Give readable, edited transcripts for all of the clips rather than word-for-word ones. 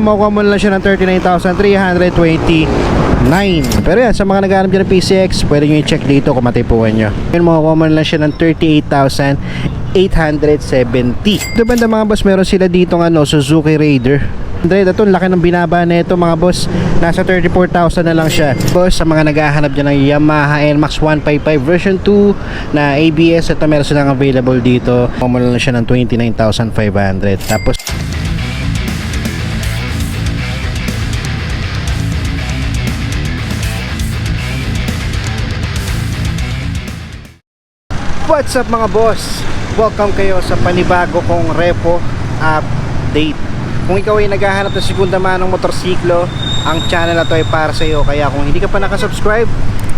Makukuha mo lang siya ng 39,329. Pero yan, sa mga naghahanap dyan ng PCX, pwede nyo i-check dito kung matipuan nyo. Yun, makukuha mo lang siya ng 38,870. Ito banda mga boss, meron sila dito ng Suzuki Raider. Ito, laki ng binaba na ito mga boss. Nasa 34,000 na lang siya. Boss, sa mga naghahanap dyan ng Yamaha NMAX 155 version 2 na ABS, ito meron silang available dito. Makukuha lang siya ng 29,500. Tapos what's up mga boss? Welcome kayo sa panibago kong repo update. Kung ikaw ay naghahanap ng segunda manong motorsiklo, ang channel na to ay para sa iyo. Kaya kung hindi ka pa nakasubscribe,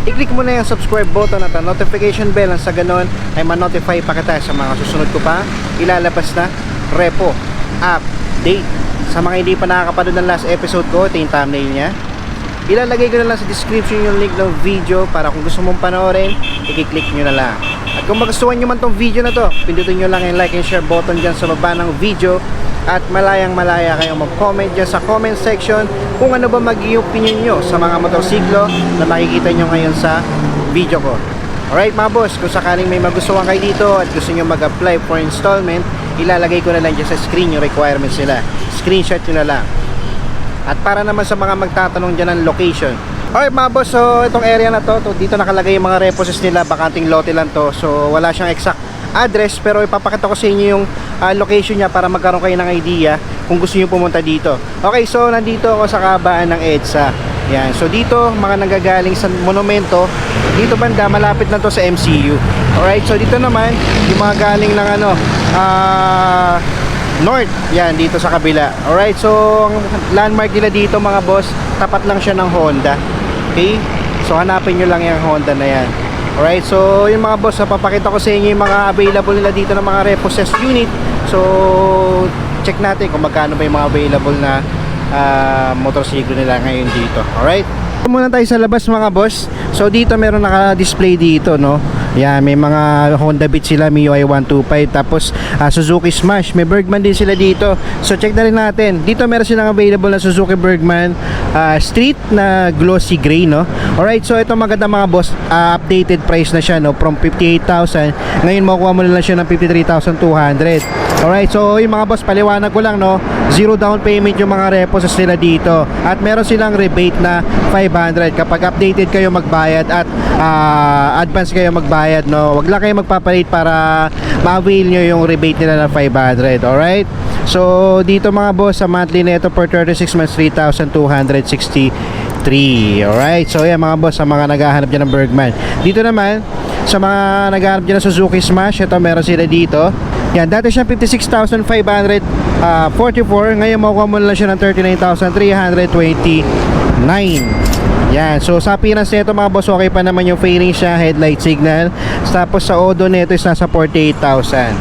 i-click mo na yung subscribe button at ang notification bell, sa ganon ay ma-notify pa kita sa mga susunod ko pa ilalabas na repo update. Sa mga hindi pa nakakapanood ng last episode ko, ito yung thumbnail nya. Ilalagay ko na lang sa description yung link ng video para kung gusto mong panoorin, i-click nyo na lang. At kung magustuhan nyo man tong video na to, pindutin nyo lang yung like and share button dyan sa baba ng video. At malayang malaya kayong mag-comment dyan sa comment section kung ano ba magiging opinion nyo sa mga motorsiklo na makikita nyo ngayon sa video ko. Alright mga boss, kung sakaling may magustuhan kayo dito at gusto nyo mag-apply for installment, ilalagay ko na lang dyan sa screen yung requirements nila. Screenshot nyo na lang. At para naman sa mga magtatanong dyan ng location, alright mga boss, so itong area na to, dito nakalagay yung mga reposes nila, bakanting lote lang to. So wala siyang exact address, pero ipapakita ko sa inyo yung location niya para magkaroon kayo ng idea kung gusto niyo pumunta dito. Okay, so nandito ako sa kabaan ng EDSA. Yan, so dito mga nanggagaling sa monumento, dito banda malapit na to sa MCU. Alright, so dito naman yung mga galing ng north, yan dito sa kabila. Alright, so ang landmark nila dito mga boss, tapat lang siya ng Honda. Okay, so hanapin nyo lang yung Honda na yan. Alright, so yung mga boss, papakita ko sa inyo yung mga available nila dito ng mga repossessed unit. So check natin kung magkano ba yung mga available na motorsiklo nila ngayon dito. Alright, muna tayo sa labas mga boss. So dito meron naka-display dito, no. Yan, may mga Honda Beat sila, MIUI 125, tapos Suzuki Smash, may Bergman din sila dito. So check na rin natin. Dito meron silang available na Suzuki Bergman Street na glossy gray, no. Alright, so ito maganda mga boss, updated price na siya, no, from 58,000. Ngayon makukuha mo na lang siya ng 53,200. Alright, so yung mga boss, paliwanag ko lang, no, zero down payment yung mga repos nila dito. At meron silang rebate na 500 kapag updated kayo magbayad at advance kayo magbayad, no. Wag lang kayo magpapalit para ma-avail nyo yung rebate nila na 500. Alright, so dito mga boss, sa monthly na ito for 36 months, 3,263. Alright, so yan mga boss, sa mga naghahanap dyan ng Bergman. Dito naman sa mga naghahanap dyan ng Suzuki Smash, ito meron sila dito. Yan, dati siya 56,544. Ngayon makukuha mo lang siya ng 39,329. Yan, so sa appearance nito mga boss, okay pa naman yung fairing siya, headlight signal. Tapos sa odo nito is nasa 48,000.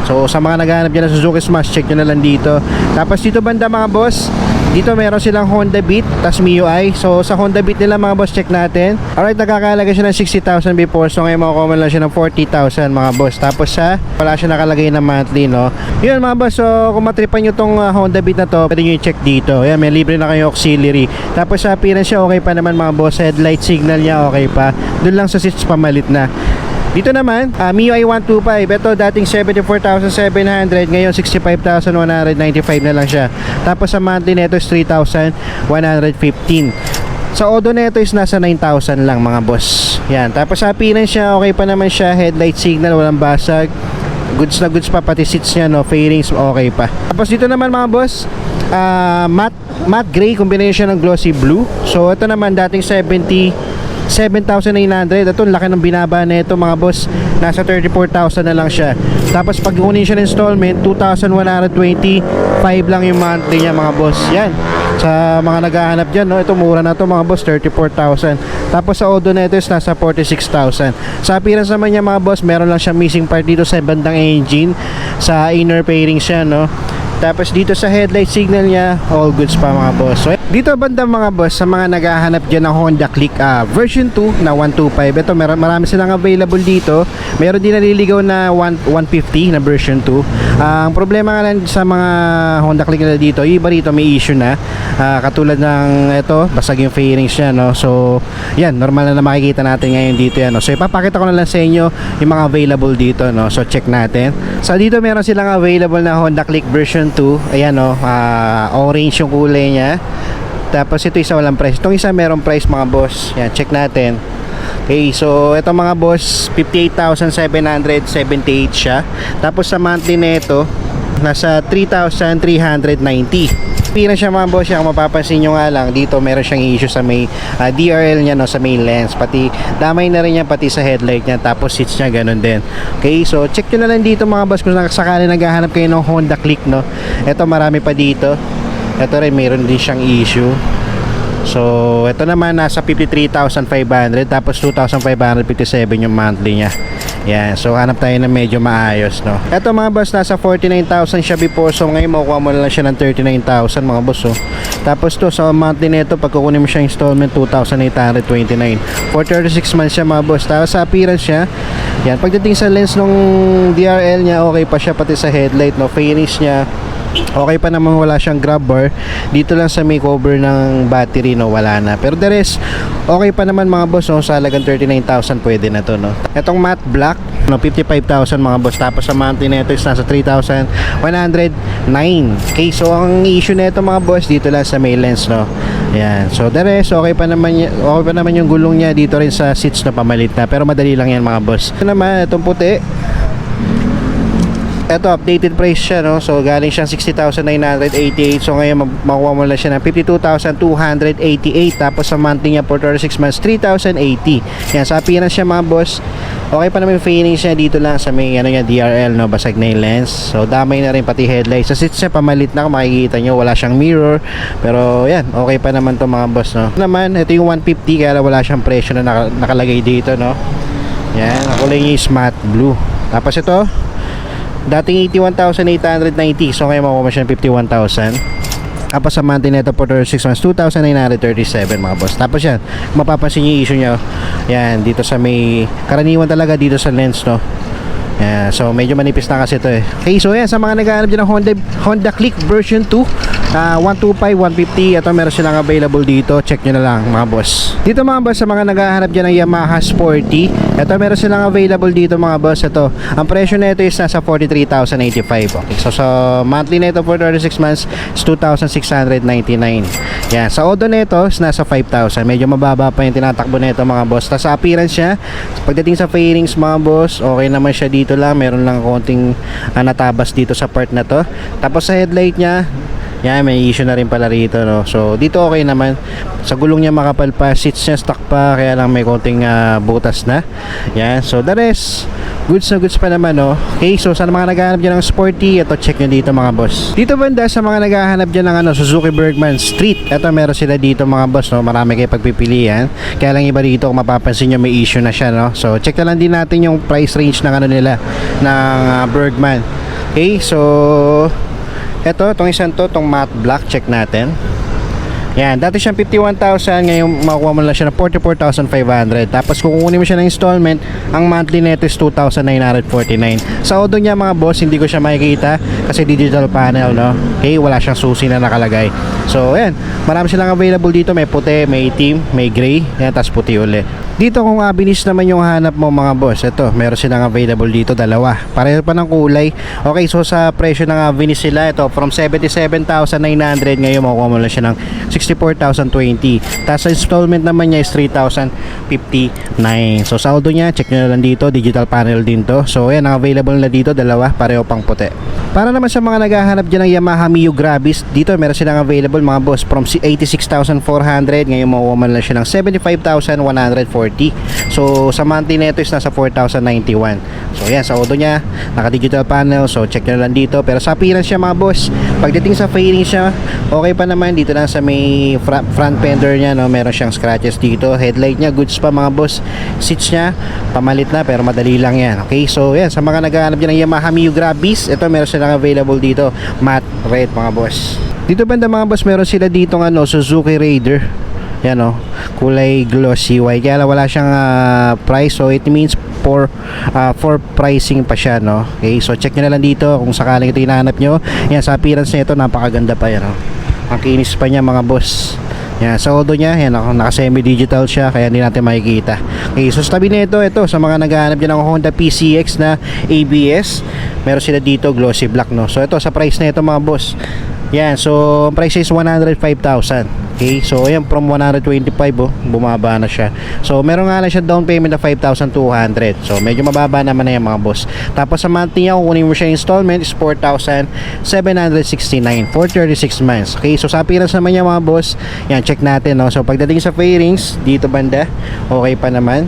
So sa mga naghahanap dyan ng Suzuki Smash, check nyo na lang dito. Tapos dito banda mga boss, dito meron silang Honda Beat, tas MIUI. So sa Honda Beat nila mga boss, check natin. Alright, nakakalaga siya ng 60,000 before. So ngayon makukuha lang siya ng 40,000 mga boss. Tapos wala siya nakalagay na monthly, no. Yun mga boss, so kung matripan nyo tong Honda Beat na to, pwede nyo i-check dito. Yan, may libre na kayo auxiliary. Tapos sa appearance siya, okay pa naman mga boss. Headlight signal niya, okay pa. Doon lang sa seats pamalit na. Dito naman, MIUI 125. Ito dating 74,700, ngayon 65,195 na lang siya. Tapos sa monthly nito is 3,115. Sa odo nito is nasa 9,000 lang mga boss. Yan. Tapos sa appearance siya, okay pa naman siya. Headlight signal, walang basag. Goods na goods pa, pati seats niya, no, fairings okay pa. Tapos dito naman mga boss, matte gray combination ng glossy blue. So ito naman dating 7,900. Ito laki ng binaba na ito mga boss, nasa 34,000 na lang siya. Tapos pag kunin siya ng installment, 2,125 lang yung monthly niya mga boss. Yan, sa mga naghahanap dyan, no, ito mura na to mga boss, 34,000. Tapos sa odo na ito is nasa 46,000. Sa appearance naman niya mga boss, meron lang siya missing part dito sa bandang engine, sa inner fairing siya, no. Tapos dito sa headlight signal niya, all goods pa mga boss. So, dito banda mga boss, sa mga naghahanap dyan ng Honda Click version 2 na 125. Ito marami silang available dito. Meron din naliligaw na 150 na version 2. Ang problema nga lang sa mga Honda Click na dito, yung iba rito may issue na. Katulad ng ito, basag yung fairings niya, no? So yan, normal na makikita natin ngayon dito yan, no? So ipapakita ko na lang sa inyo yung mga available dito, no? So check natin. So dito meron silang available na Honda Click version 2. Ayan, no? Orange yung kulay niya. Tapos ito isa walang price. Itong isa merong price mga boss. Yan, check natin. Okay, so ito mga boss, 58,778 siya. Tapos sa monthly nito, nasa 3,390. Pira siya mga boss, kung mapapansin nyo nga lang, dito meron siyang issue sa may DRL niya, no, sa main lens. Pati damay na rin yan pati sa headlight niya. Tapos seats niya ganun din. Okay, so check nyo na lang dito mga boss kung sakali naghahanap kayo ng Honda Click, no. Ito marami pa dito. Ito rin mayroon din siyang issue. So ito naman nasa 53,500, tapos 2,557 yung monthly niya. Yan, so hanap tayo na medyo maayos, no. Ito mga boss, nasa 49,000 siya before. So ngayon makukuha mo na lang siya ng 39,000 mga boss, oh. Tapos to sa monthly nito, pag kukunin mo siya installment, 2,829 for 36 months siya mga boss. Tapos sa appearance siya, yan, pagdating sa lens nung DRL niya, okay pa siya, pati sa headlight, no. Fairings niya okay pa naman, wala siyang grab bar. Dito lang sa may cover ng battery, no, wala na. Pero the rest, okay pa naman mga boss, no. Sa halagang 39,000 pwede na to, no. Itong matte black, no, 55,000 mga boss. Tapos sa monthly nito is nasa 3,109. Okay, so ang issue nito mga boss, dito lang sa may lens, no. Yan. So the rest, okay pa naman yung gulong niya. Dito rin sa seats na pamalit na. Pero madali lang yan mga boss. Ito naman, itong puti. Ito, updated price siya, no? So galing siyang 60,988. So ngayon makuha mo lang siya ng 52,288. Tapos sa monthly niya for 36 months, 3,080. Yan, sa appearance siya mga boss, okay pa naman yung finish niya. Dito lang sa may ano niya, DRL, no? Basag na yung lens. So damay na rin pati headlight. Sa seats niya pamalit na, kung makikita nyo, wala siyang mirror. Pero yan, okay pa naman to mga boss, no? Ito naman, ito yung 150, kaya wala siyang presyo na nakalagay dito, no? Yan, ang kulay niya is matte blue. Tapos ito, dating 81,890. So ngayon makuha mo siya ng 51,000. Tapos sa monthly nito for 36 months, 2,937 mga boss. Tapos yan, mapapansin yung issue nyo, yan, dito sa may karaniwan talaga dito sa lens, no. Yan, so medyo manipis na kasi ito, eh. Okay, so yan, sa mga naghahanap dyan ng Honda Click version 2, 125, 150, ito meron silang available dito. Check nyo na lang mga boss. Dito mga boss, sa mga naghahanap dyan ng Yamaha Sporty, ito meron silang available dito mga boss. Ito, ang presyo na ito is nasa 43,085. Okay, so sa monthly na ito for 36 months is 2,699. Yan, sa Odo na ito is nasa 5,000. Medyo mababa pa yung tinatakbo na ito mga boss. Tapos sa appearance niya, pagdating sa fairings mga boss, okay naman siya dito lang. Meron lang konting natabas dito sa part na to. Tapos sa headlight niya, yan, may issue na rin pala rito, no. So dito okay naman. Sa gulong niya makapal pa, seats niya stock pa, kaya lang may konting butas na. Yan, so the rest goods na goods pa naman, no. Okay, so sa mga naghahanap dyan ng sporty, ito check nyo dito mga boss. Dito banda, sa mga naghahanap dyan ng Suzuki Bergman Street, ito meron sila dito mga boss, no. Marami kayo pagpipilian. Kaya lang iba dito, kung mapapansin nyo, may issue na siya, no. So check na lang din natin yung price range ng nila ng Bergman. Okay, so itong isang to, itong matte black, check natin. Yan, dati siyang 51,000, ngayon makukuha mo lang siya ng 44,500. Tapos kung kukunin mo siya ng installment, ang monthly net is 2,949. Sa Odo niya mga boss, hindi ko siya makikita kasi digital panel, no. Okay, wala siyang susi na nakalagay. So yan, marami silang available dito. May puti, may itim, may gray, yan, tapos puti uli. Dito kung Avinis naman yung hanap mo mga boss, ito meron silang available dito, dalawa, pareho pa ng kulay. Okay, so sa presyo ng Avinis sila, ito from 77,900, ngayon makukuha mo lang siya ng 64,020. Tapos sa installment naman niya is 3,059. So sa Aldo niya, check nyo na lang dito, digital panel din to. So yan, ang available na dito, dalawa, pareho pang puti. Para naman sa mga naghahanap dyan ng Yamaha Mio Gravis, dito meron silang available mga boss from 86,400, ngayon makukuha mo lang siya ng 75,140. So sa monthly neto is nasa 4,091. So yan, sa Odo niya, naka digital panel, so check nyo lang dito. Pero sa appearance siya mga boss, pagdating sa fairing siya, okay pa naman. Dito lang sa may front fender niya, no, meron siyang scratches dito. Headlight niya, goods pa mga boss. Seats niya, pamalit na pero madali lang yan. Okay, so yan, sa mga naghahanap dyan ng Yamaha Mio Gravis, ito meron silang lang available dito, matte red mga boss. Dito banda mga boss, meron sila dito Suzuki Raider. Yan kulay glossy white. Kaya wala siyang price, so it means for pricing pa siya, no? Okay, so check nyo na lang dito kung sakaling ito hinahanap nyo. Yan, sa appearance nito napakaganda pa yan, ang kinis pa niya mga boss. Yan, sa odo niya, yan naka semi-digital siya, kaya hindi natin makikita. Okay, so sa tabi nito, ito sa mga naghahanap dyan ng Honda PCX na ABS, meron sila dito glossy black, no? So ito sa price na ito mga boss. Yan, so ang price is 105,000. Okay, so ayan, from 125 bumaba na siya. So meron nga lang siya down payment na 5,200. So medyo mababa naman na yan mga boss. Tapos sa monthly niya, kung kunin mo siya installment is 4,769 for 36 months. Okay, so sa appearance naman niya mga boss, yan, check natin, no? So pagdating sa fairings, dito banda, okay pa naman.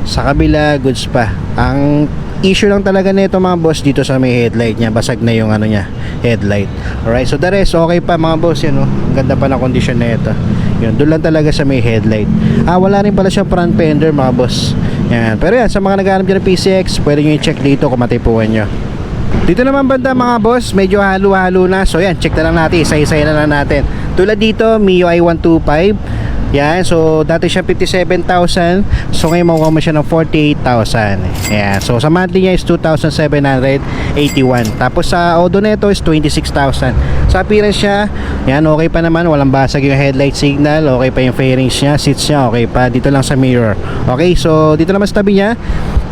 Sa kabila, goods pa. Ang issue lang talaga nito mga boss, dito sa may headlight niya, basag na yung niya, headlight. Alright, so the rest okay pa mga boss, yan ang ganda pa ng condition na ito. Yun, doon lang talaga sa may headlight. Wala rin pala siyang front fender mga boss. Yan, pero yan, sa mga naghahanap dyan ng PCX, pwede nyo i-check dito kung matipuan nyo. Dito naman banda mga boss, medyo halo-halo na. So yan, check na lang natin, isa-isa na lang natin. Tulad dito, MIUI 125. Yan, so dati siya 57,000. So ngayon makuha mo siya ng 48,000. Yan, so sa monthly niya is 2,781. Tapos sa odo nito is 26,000. Sa appearance niya, yan, okay pa naman. Walang basag yung headlight signal. Okay pa yung fairings niya, seats niya, okay pa. Dito lang sa mirror. Okay, so dito naman sa tabi niya,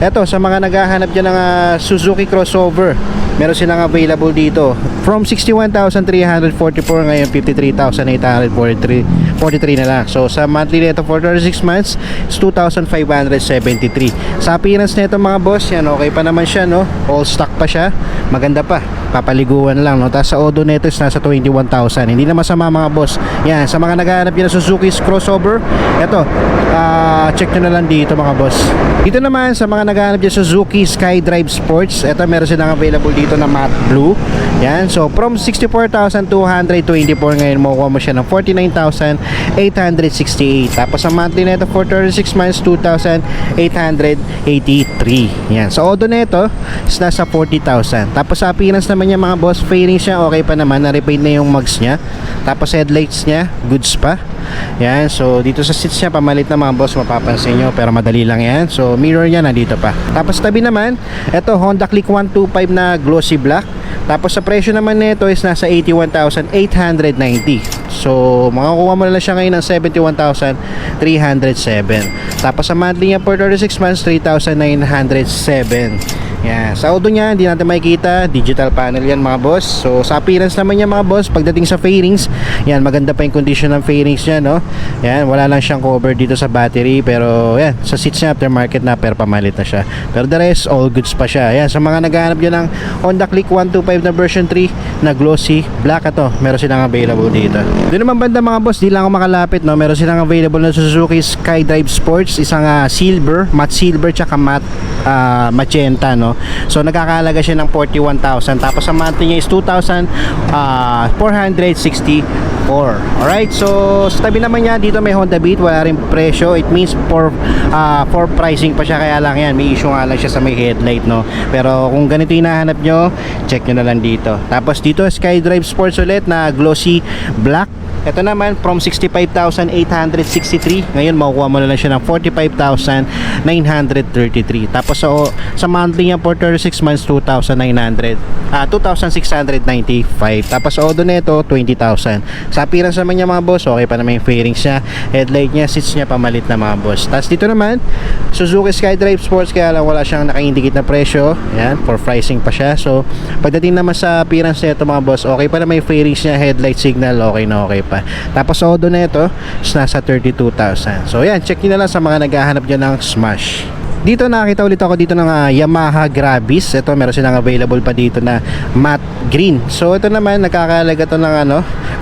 eto, sa mga naghahanap dyan ng Suzuki crossover, meron silang available dito from 61,344 ngayon 53,843 na lang. So sa monthly nito for 36 months is 2,573. Sa appearance nito mga boss, yan, okay pa naman siya, no? All stock pa siya, maganda pa, papaliguan lang, no? Tapos sa odo nito is nasa 21,000. Hindi na masama mga boss. Yan, sa mga naghahanap dyan ng Suzuki crossover, eto, check nyo na lang dito mga boss. Dito naman sa mga naghahanap dyan Suzuki SkyDrive Sports, eto meron silang available dito na matte blue. Yan, so from 64,224 ngayon makukuha mo siya ng 49,868. Tapos sa monthly nito for 36 months 2,883. Yan, sa odo nito is nasa 40,000. Tapos sa appearance naman niya mga boss, fairing siya, okay pa naman, na-repaint na yung mugs niya. Tapos headlights niya, goods pa. Yan, so dito sa seats niya, pamalit na mga boss, mapapansin nyo, pero madali lang yan. So mirror niya nandito pa. Tapos tabi naman, eto Honda Click 125 na glossy black. Tapos sa presyo naman nito is nasa 81,890. So makakuha mo na lang siya ngayon ng 71,307. Tapos sa monthly niya for 36 months 3,907. Yan, sa auto niya hindi natin makikita, digital panel yan mga boss. So sa appearance naman niya mga boss, pagdating sa fairings, yan, maganda pa yung condition ng fairings niya, no? Yan, wala lang siyang cover dito sa battery, pero yan, sa seats niya aftermarket na, pero pamalit na siya. Pero the rest, all goods pa siya. Yan, sa mga naghahanap dyan ng Honda Click 125 na version 3 na glossy black, ito, meron silang available dito. Doon naman banda mga boss, di lang ako makalapit, no? Meron silang available na Suzuki SkyDrive Sports, isang silver, matte silver, tsaka matte magenta, no? So nagkakahalaga siya ng 41,000. Tapos sa monthly niya is 2,464. Alright, so sa tabi naman niya dito may Honda Beat, wala rin presyo. It means for pricing pa siya, kaya lang yan, may issue nga lang siya sa may headlight, no? Pero kung ganito hinahanap nyo, check nyo na lang dito. Tapos dito SkyDrive Sports ulit na glossy black. Ito naman from 65,863, ngayon makukuha mo na lang siya ng 45,933. Tapos sa monthly niya for 36 months 2,695. Tapos sa odo nito 20,000. Sa appearance naman niya mga boss, okay pa naman yung fairings niya, headlight niya, seats niya pamalit na mga boss. Tapos dito naman Suzuki SkyDrive Sports, kaya lang wala siyang naka-indicate na presyo. Yan, for pricing pa siya. So pagdating naman sa appearance nito mga boss, okay pa naman yung fairings niya, headlight signal, okay na okay pa. Tapos sa odo na ito is nasa 32,000. So yan, check nyo na lang sa mga naghahanap dyan ng Smash. Dito nakakita ulit ako dito ng Yamaha Gravis. Ito meron silang available pa dito na matte green. So ito naman nakakahalaga to ng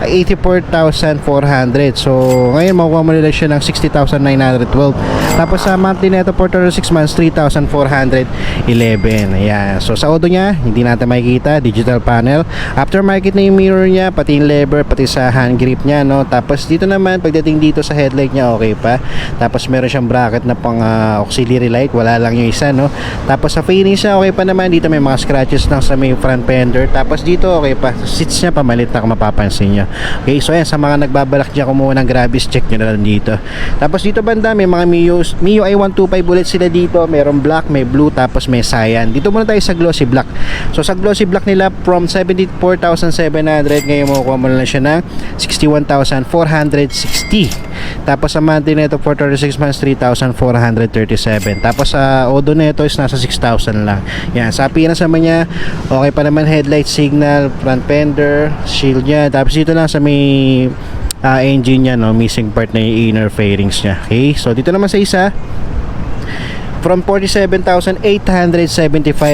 84,400. So ngayon makukuha mo nila siya ng 60,912. Tapos sa monthly na ito for 36 months 3,411. Ayan. So sa odo niya hindi natin makikita, digital panel. Aftermarket na yung mirror niya, pati yung lever, pati sa hand grip niya, no? Tapos dito naman pagdating dito sa headlight niya, okay pa. Tapos meron siyang bracket na pang auxiliary light. headlight, wala lang yung isa, no. Tapos sa fairings niya okay pa naman, dito may mga scratches lang sa may front fender. Tapos dito okay pa, sa seats niya pamalit na kung mapapansin niyo. Okay, so yan, sa mga nagbabalak diyan kumuha ng Gravis, check niyo na lang dito. Tapos dito banda may mga Mio i125 ulit sila dito, mayroong black, may blue, tapos may cyan. Dito muna tayo sa glossy black. So sa glossy black nila from 74,700 ngayon makukuha mo na siya ng 61,460. Tapos sa monthly nito for 36 months 3,437. Tapos sa Odo nito is nasa 6,000 lang. Yan, sa appearance naman niya okay pa naman, headlight, signal, front fender, shield niya. Tapos dito lang sa may engine niya, no, missing part na yung inner fairings niya. Okay, so dito naman sa isa from 47,875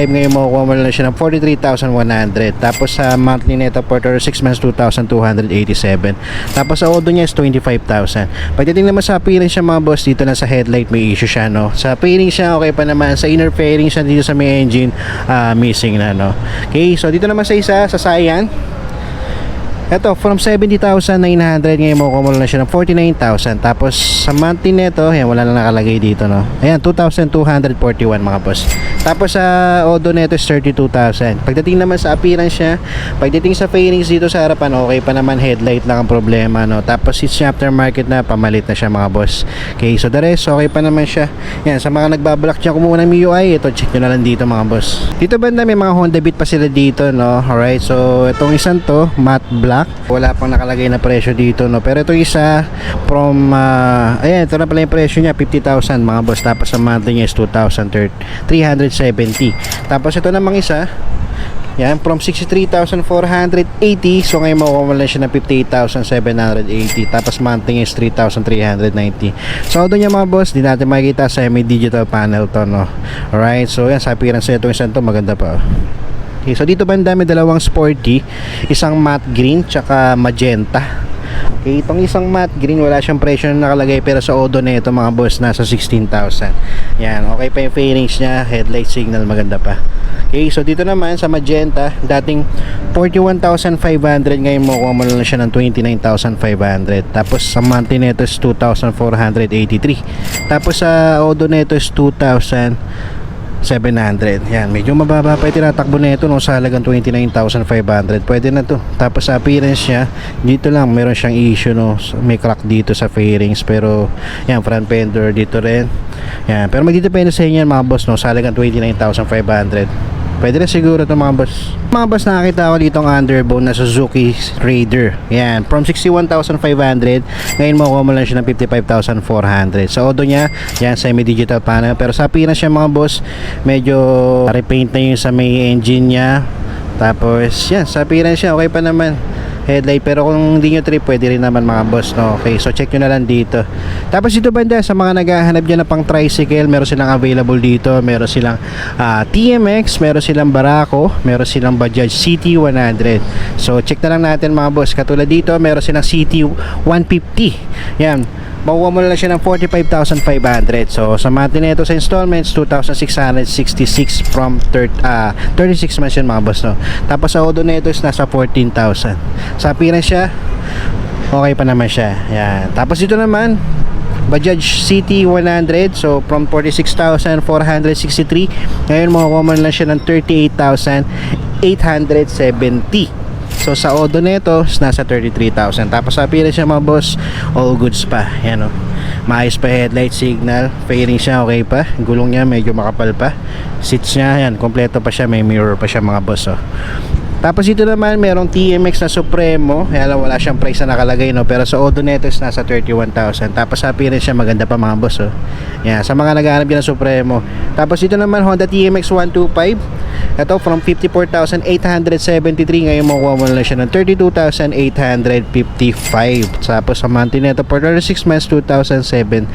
ngayon makukuha mo na siya ng 43,100. Tapos sa monthly nito for 36 months 2,287. Tapos sa Odo niya is 25,000. Pagdating naman sa appearance siya mga boss, dito na sa headlight may issue siya, no. Sa fairing siya okay pa naman, sa inner fairing siya dito sa may engine missing na, no. Okay, so dito naman sa isa sa Cyan, ito, from 70,900 ngayon makukuha mo na siya ng 49,000. Tapos sa monthly nito, ayan, wala na nakalagay dito, no. Ayan, 2,241 mga boss. Tapos sa Odo nito is 32,000. Pagdating naman sa appearance niya, pagdating sa fairings dito sa harapan, okay pa naman, headlight lang ang problema, no. Tapos seats niya aftermarket na, pamalit na siya mga boss. Okay, so the rest, okay pa naman siya. Ayan, sa mga nagbabalak dyan kumuha ng MIUI, ito, check nyo na lang dito mga boss. Dito banda, may mga Honda Beat pa sila dito, no. Alright, so itong isang to, matte black. Wala pang nakalagay na presyo dito, no. Pero ito isa from ayan, ito na pala yung presyo niya, 50,000 mga boss. Tapos sa monthly niya is 2,370. Tapos ito namang isa, yan, from 63,480. So ngayon makukuha mo lang siya ng 58,780. Tapos monthly is 3,390. So doon niya mga boss, di natin makikita sa digital panel to, no. Alright, so yan, sa appearance nito, isang to maganda pa, oh. Okay, so dito ba ang dami, dalawang sporty, isang matte green tsaka magenta. Okay, itong isang matte green wala siyang presyo na nakalagay, pero sa Odo na ito mga boss nasa 16,000. Yan, okay pa yung fairings niya, headlight, signal, maganda pa. Okay, so dito naman sa magenta, dating 41,500 ngayon makukuha mo lang siya ng 29,500. Tapos sa monthly nito is 2,483. Tapos sa Odo nito is 2,700. Yan, medyo mababa pa yung tinatakbo na ito, no, sa halagang 29,500. Pwede na to. Tapos sa appearance niya, dito lang meron siyang issue, no, may crack dito sa fairings, pero yan, front fender dito rin. Yan, pero magdidepende sa inyo mga boss, no, sa halagang 29,500. Pwede na siguro ito mga boss. Mga boss, nakakita ko dito ang underbone na Suzuki Raider. Yan, from 61,500 ngayon makukuha mo lang siya ng 55,400. Sa Odo niya, yan, semi-digital panel. Pero sa appearance siya mga boss, medyo repaint na yung sa may engine niya. Tapos yan, sa appearance siya okay pa naman, headlight. Pero kung hindi nyo trip, pwede rin naman mga boss, no? Okay, so check nyo na lang dito. Tapos dito banda, sa mga naghahanap dyan na pang tricycle, meron silang available dito. Meron silang TMX, meron silang Barako, meron silang Bajaj CT100. So check na lang natin mga boss. Katulad dito, meron silang CT150. Yan, makuha mo na lang siya ng 45,500. So sa monthly nito sa installments 2,666 from 36 months yun mga boss, no? Tapos sa Odo nito is nasa 14,000. Sa appearance siya okay pa naman siya. Yan. Tapos dito naman Bajaj CT100, so from 46,463 ngayon makukuha mo na lang siya ng 38,870. So sa Odo nito nasa 33,000. Tapos sa appearance siya mga boss, all goods pa. Yan, o, maayos pa, headlight, signal, fairing siya okay pa, gulong niya medyo makapal pa, seats niya yan, kompleto pa siya, may mirror pa siya mga boss, oh. Tapos dito naman merong TMX na Supremo. Kaya wala siyang price na nakalagay, no, pero sa Odo nito is nasa 31,000. Tapos sa appearance siya maganda pa mga boss, oh. Yan, sa mga naghahanap din ng Supremo. Tapos dito naman Honda TMX 125. Ito from 54,873 ngayon makukuha mo lang siya ng 32,855. Tapos sa monthly nito for 36 months 2,070.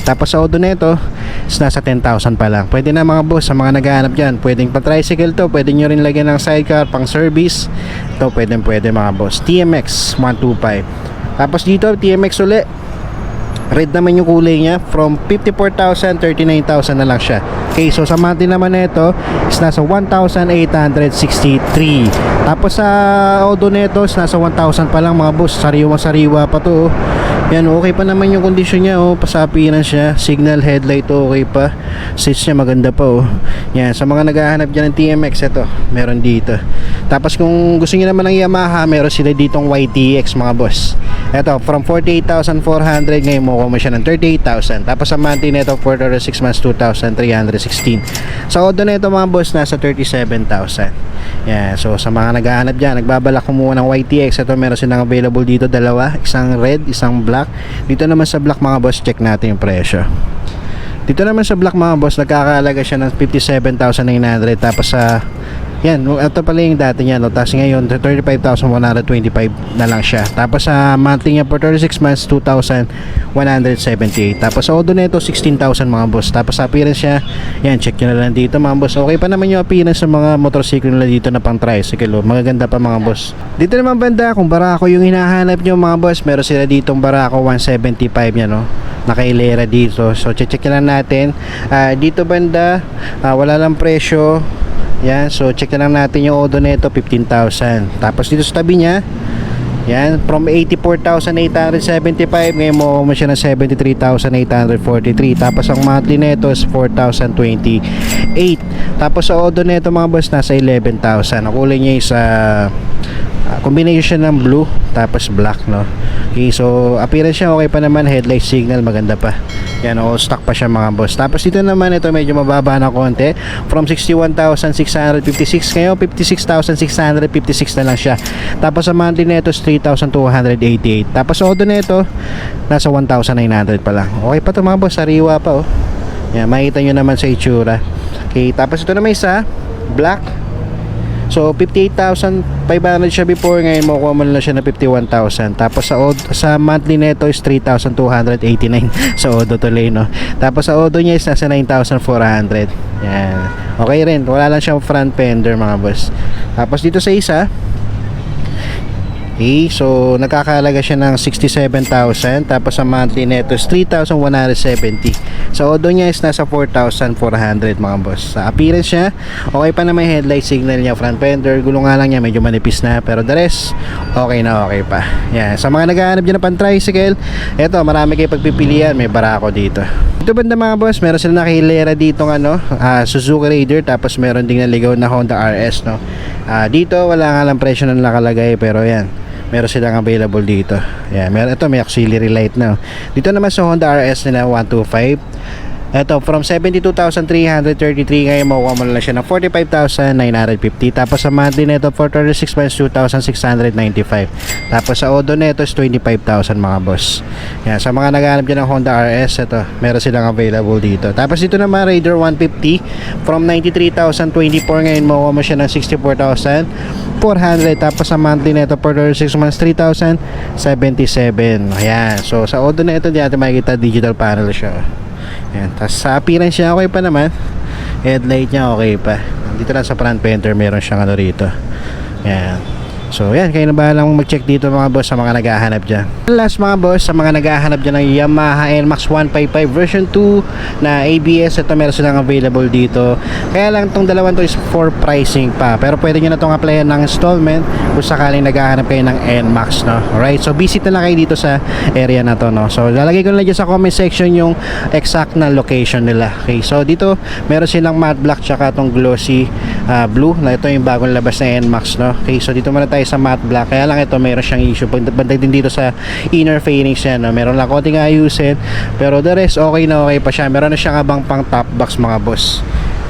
Tapos sa Odo nito is nasa 10,000 pa lang. Pwede na mga boss, sa mga naghahanap dyan, pwedeng pa tricycle to, pwede nyo rin lagyan ng sidecar pang service. Ito pwede mga boss. TMX 125. Tapos dito TMX uli, red naman yung kulay niya, from 54,000 39,000 na lang siya. Okay, so sa monthly naman nito is nasa 1,863. Tapos sa Odo nito is nasa 1,000 pa lang mga boss. Sariwa pa to, oh. Yan, okay pa naman yung kondisyon niya, oh. Pasapinan siya, signal headlight, okay pa. Seats niya maganda pa, oh. Yan, sa mga naghahanap dyan ng TMX, ito, meron dito. Tapos kung gusto niyo naman ng Yamaha, meron sila ditong YTX, mga boss. Ito, from 48,400, ngayon mo mo siya ng 38,000. Tapos sa monthly nito, for 6 months, 2,316. Sa Odo nito, mga boss, nasa 37,000. Yan, so sa mga naghahanap dyan, nagbabalak kumuha ng YTX, ito meron silang available dito, dalawa, isang red, isang black. Dito naman sa black, mga boss, check natin yung presyo. Dito naman sa black, mga boss, nagkakalaga siya ng 57,900. Tapos sa yan, ito pala yung dati niya, no? Tapos ngayon 35,125 na lang siya. Tapos sa monthly niya for 36 months, 2,178. Tapos sa Odo nito, 16,000, mga boss. Tapos sa appearance niya, yan, check nyo na lang dito, mga boss. Okay pa naman yung appearance sa mga motorcycle nila dito na pang tricycle, oh. Magaganda pa, mga boss. Dito naman banda, kung Barako yung hinahanap nyo, mga boss, meron sila ditong Barako 175 niya, no? Nakailera dito. So check nyo lang natin. Dito banda, wala lang presyo. Yan, so check na lang natin yung Odo nito, 15,000. Tapos dito sa tabi niya, yan, from 84,875, ngayon mo siya ng 73,843. Tapos ang monthly nito is 4,028. Tapos sa Odo nito, mga boss, nasa 11,000. Ang kulay niya is combination ng blue tapos black, no? Okay, so appearance siya okay pa naman, headlight signal maganda pa. Yan, all stock pa siya, mga boss. Tapos dito naman, ito medyo mababa na konti, from 61,656 ngayon 56,656 na lang siya. Tapos sa monthly nito is 3,288. Tapos sa Odo nito nasa 1,900 pa lang. Okay pa to, mga boss, sariwa pa, oh. Yan, makita nyo naman sa itsura. Okay, tapos ito naman isa black. So 58,500 siya before, ngayon makukuha mo na siya na 51,000. Tapos sa monthly nito is 3,289 sa Odo tuloy, no? Tapos sa Odo niya is nasa 9,400. Yan, okay rin, wala lang siyang front fender, mga boss. Tapos dito sa isa, okay, so nagkakalaga siya ng 67,000. Tapos sa monthly nito is 3,170. Sa Odo niya is nasa 4,400, mga boss. Sa appearance niya, okay pa na, may headlight signal niya, front fender, gulong nga lang niya medyo manipis na, pero the rest okay na, okay pa. Yan, sa mga naghahanap dyan na pan tricycle, eto, marami kayo pagpipilian, may Barako dito. Ito banda, mga boss, meron sila nakahilera dito ng Suzuki Raider. Tapos meron ding naligaw na Honda RS, no? Dito wala nga lang presyo na nakalagay, pero yan, meron silang available dito. Yan, ito may auxiliary light na. Dito naman sa Honda RS nila 125. Ito, from 72,333, ngayon makukuha mo na lang siya ng 45,950. Tapos sa monthly nito for 36 months, 2,695. Tapos sa Odo nito is 25,000, mga boss. Yan, sa mga naghahanap dyan ng Honda RS, ito, meron silang available dito. Tapos dito naman Raider 150, from 93,024, ngayon makukuha mo siya ng 64,400. Tapos sa monthly nito for 36 months, 3,077. Ayan, so sa Odo na ito, di natin makikita digital panel siya. Yan. Tapos sa appearance niya okay pa naman, headlight niya okay pa. Dito lang sa front fender meron siyang ano rito. Yan. So yan, kayo na bahalang mag-check dito, mga boss, sa mga naghahanap dyan. Last, mga boss, sa mga naghahanap dyan ng Yamaha NMAX 155 version 2 na ABS, ito meron silang available dito. Kaya lang itong dalawang to is for pricing pa, pero pwede nyo na itong applyan ng installment kung sakaling naghahanap kayo ng NMAX, no? Alright, so visit na lang kayo dito sa area na to, no? So lalagay ko na lang dyan sa comment section yung exact na location nila. Okay, so dito meron silang matte black tsaka itong glossy blue, na ito yung bagong labas na NMAX, no? Okay, so dito muna tayo sa matte black. Kaya lang ito meron siyang issue pagdating din dito sa inner fairings niya, no? Meron lang konting ayusin, pero the rest okay na, okay pa siya. Meron na siyang abang pang top box, mga boss.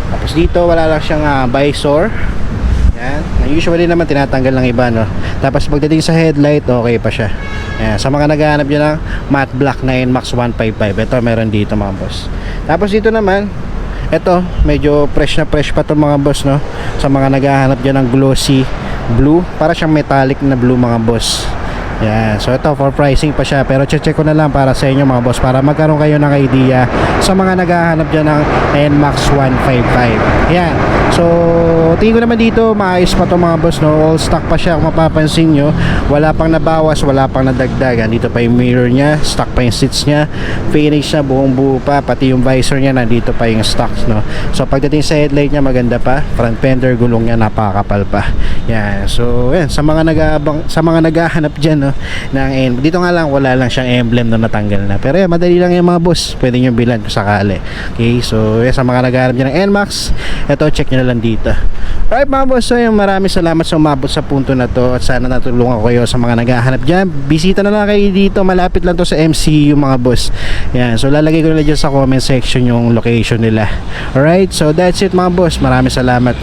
Tapos dito wala lang siyang visor. Yan, usually naman tinatanggal ng iba, no? Tapos pagdating sa headlight okay pa siya. Yan, sa mga naghahanap dyan ng matte black na NMAX 155, ito meron dito, mga boss. Tapos dito naman, ito medyo fresh na fresh pa to, mga boss, no? Sa mga naghahanap dyan ng glossy blue, para siyang metallic na blue, mga boss. Yan, so ito for pricing pa siya, pero check ko na lang para sa inyo, mga boss, para magkaroon kayo ng idea sa mga naghahanap dyan ng NMAX 155. Yan, so tingin ko naman dito maayos pa to, mga boss, no? All stock pa siya, kung mapapansin nyo, wala pang nabawas, wala pang nadagdag. Dito pa yung mirror niya, stock pa yung seats niya, finish na buong buo pa, pati yung visor niya nandito pa yung stocks, no? So pagdating sa headlight niya maganda pa, front fender, gulong niya napakapal pa. Yan, so yan, sa mga naghahanap dyan, no, no, ng dito nga lang wala lang siyang emblem na natanggal na, pero madali lang yung mga boss, pwede nyo bilan kung sakali. Okay, so sa mga naghahanap dyan ng NMAX, ito check nyo na lang dito. Alright mga boss, so yung maraming salamat sa umabot sa punto na to, at sana natulungan ko kayo sa mga naghahanap dyan. Bisita na lang kayo dito, malapit lang to sa MCU mga boss. Yan, so lalagay ko na dyan sa comment section yung location nila. Alright, so that's it mga boss, maraming salamat.